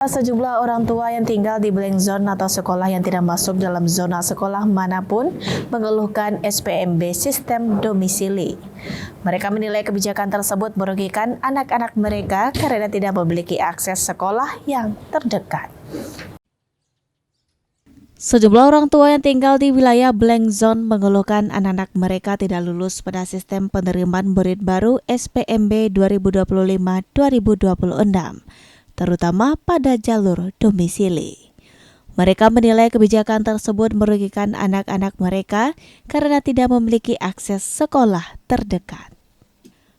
Sejumlah orang tua yang tinggal di blank zone atau sekolah yang tidak masuk dalam zona sekolah manapun mengeluhkan SPMB sistem domisili. Mereka menilai kebijakan tersebut merugikan anak-anak mereka karena tidak memiliki akses sekolah yang terdekat. Sejumlah orang tua yang tinggal di wilayah blank zone mengeluhkan anak-anak mereka tidak lulus pada sistem penerimaan murid baru SPMB 2025-2026. Terutama pada jalur domisili. Mereka menilai kebijakan tersebut merugikan anak-anak mereka karena tidak memiliki akses sekolah terdekat.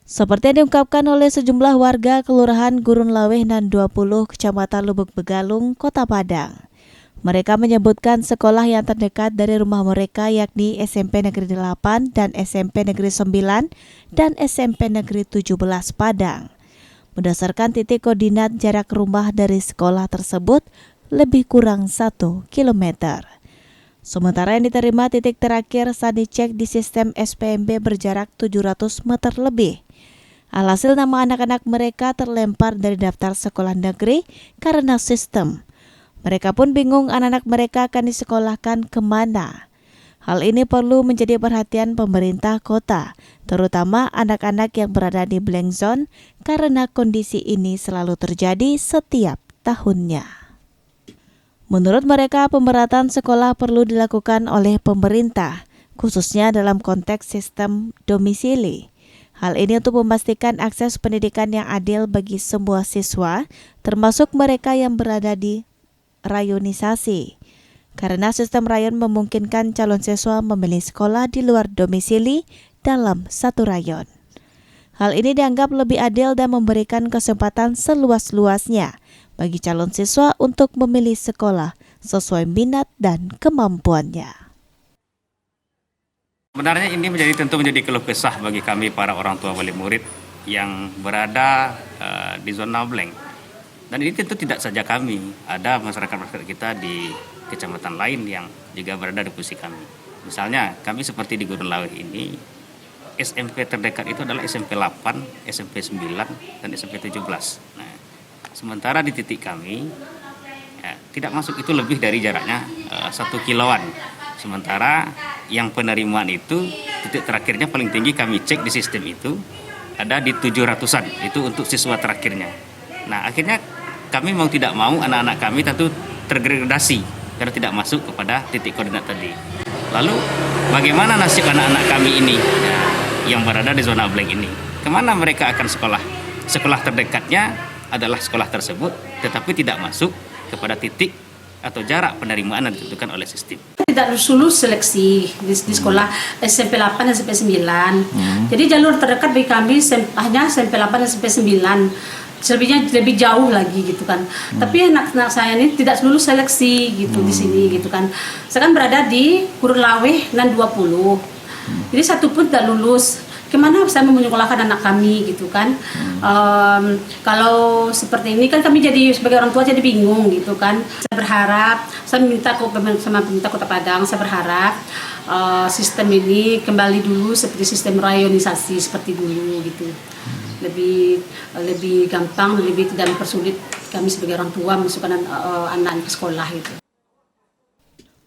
Seperti yang diungkapkan oleh sejumlah warga Kelurahan Gurun Laweh Nan 20, Kecamatan Lubuk Begalung, Kota Padang. Mereka menyebutkan sekolah yang terdekat dari rumah mereka yakni SMP Negeri 8 dan SMP Negeri 9 dan SMP Negeri 17 Padang. Berdasarkan titik koordinat jarak rumah dari sekolah tersebut lebih kurang 1 kilometer. Sementara yang diterima titik terakhir saat dicek di sistem SPMB berjarak 700 meter lebih. Alhasil nama anak-anak mereka terlempar dari daftar sekolah negeri karena sistem. Mereka pun bingung anak-anak mereka akan disekolahkan kemana. Hal ini perlu menjadi perhatian pemerintah kota, terutama anak-anak yang berada di blank zone karena kondisi ini selalu terjadi setiap tahunnya. Menurut mereka, pemerataan sekolah perlu dilakukan oleh pemerintah, khususnya dalam konteks sistem domisili. Hal ini untuk memastikan akses pendidikan yang adil bagi semua siswa, termasuk mereka yang berada di rayonisasi. Karena sistem rayon memungkinkan calon siswa memilih sekolah di luar domisili dalam satu rayon. Hal ini dianggap lebih adil dan memberikan kesempatan seluas-luasnya bagi calon siswa untuk memilih sekolah sesuai minat dan kemampuannya. Sebenarnya ini tentu menjadi keluh kesah bagi kami para orang tua wali murid yang berada di zona blank. Dan ini tentu tidak saja kami, ada masyarakat kita di kecamatan lain yang juga berada di posisi kami. Misalnya kami seperti di Gurun Laweh ini, SMP terdekat itu adalah SMP 8, SMP 9, dan SMP 17. Nah, sementara di titik kami, tidak masuk itu lebih dari jaraknya 1 kiloan. Sementara yang penerimaan itu, titik terakhirnya paling tinggi kami cek di sistem itu, ada di 700-an, itu untuk siswa terakhirnya. Nah, akhirnya kami mau tidak mau anak-anak kami tentu tergradasi karena tidak masuk kepada titik koordinat tadi. Lalu bagaimana nasib anak-anak kami ini yang berada di zona blank ini? Kemana mereka akan sekolah? Sekolah terdekatnya adalah sekolah tersebut, tetapi tidak masuk kepada titik atau jarak penerimaan yang ditentukan oleh sistem. Tidak lulus seleksi di sekolah SMP 8 dan SMP 9. Jadi jalur terdekat bagi kami hanya SMP 8 dan SMP 9. Selebihnya lebih jauh lagi gitu kan. Tapi anak-anak saya ini tidak lulus seleksi gitu di sini gitu kan. Saya kan berada di Gurun Laweh Nan 20. Jadi satu pun tidak lulus. Kemana saya menyekolahkan anak kami gitu kan. Kalau seperti ini kan kami jadi sebagai orang tua jadi bingung gitu kan. Saya berharap, saya minta sama pemerintah Kota Padang, saya berharap sistem ini kembali dulu seperti sistem rayonisasi seperti dulu gitu. Lebih gampang, lebih tidak mempersulit kami sebagai orang tua memasukkan anak ke sekolah itu.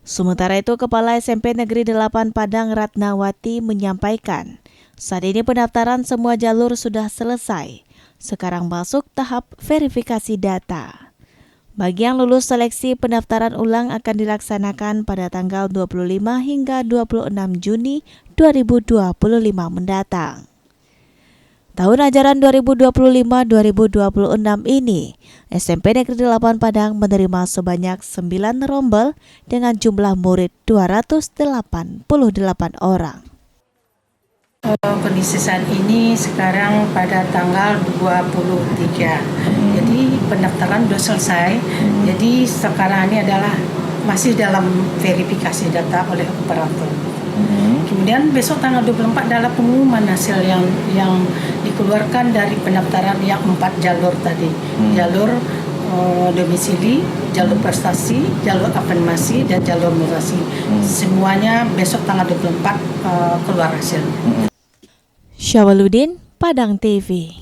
Sementara itu, Kepala SMP Negeri 8 Padang Ratnawati menyampaikan, saat ini pendaftaran semua jalur sudah selesai. Sekarang masuk tahap verifikasi data. Bagi yang lulus seleksi, pendaftaran ulang akan dilaksanakan pada tanggal 25 hingga 26 Juni 2025 mendatang. Tahun ajaran 2025-2026 ini, SMP Negeri 8 Padang menerima sebanyak 9 rombel dengan jumlah murid 288 orang. Kondisi saat ini sekarang pada tanggal 23. Jadi pendaftaran sudah selesai. Jadi sekarang ini adalah masih dalam verifikasi data oleh operator. Kemudian besok tanggal 24 adalah pengumuman hasil yang dikeluarkan dari pendaftaran yang 4 jalur tadi. Jalur domisili, jalur prestasi, jalur afirmasi, dan jalur moderasi. Semuanya besok tanggal 24 keluar hasil. Syawaludin, Padang TV.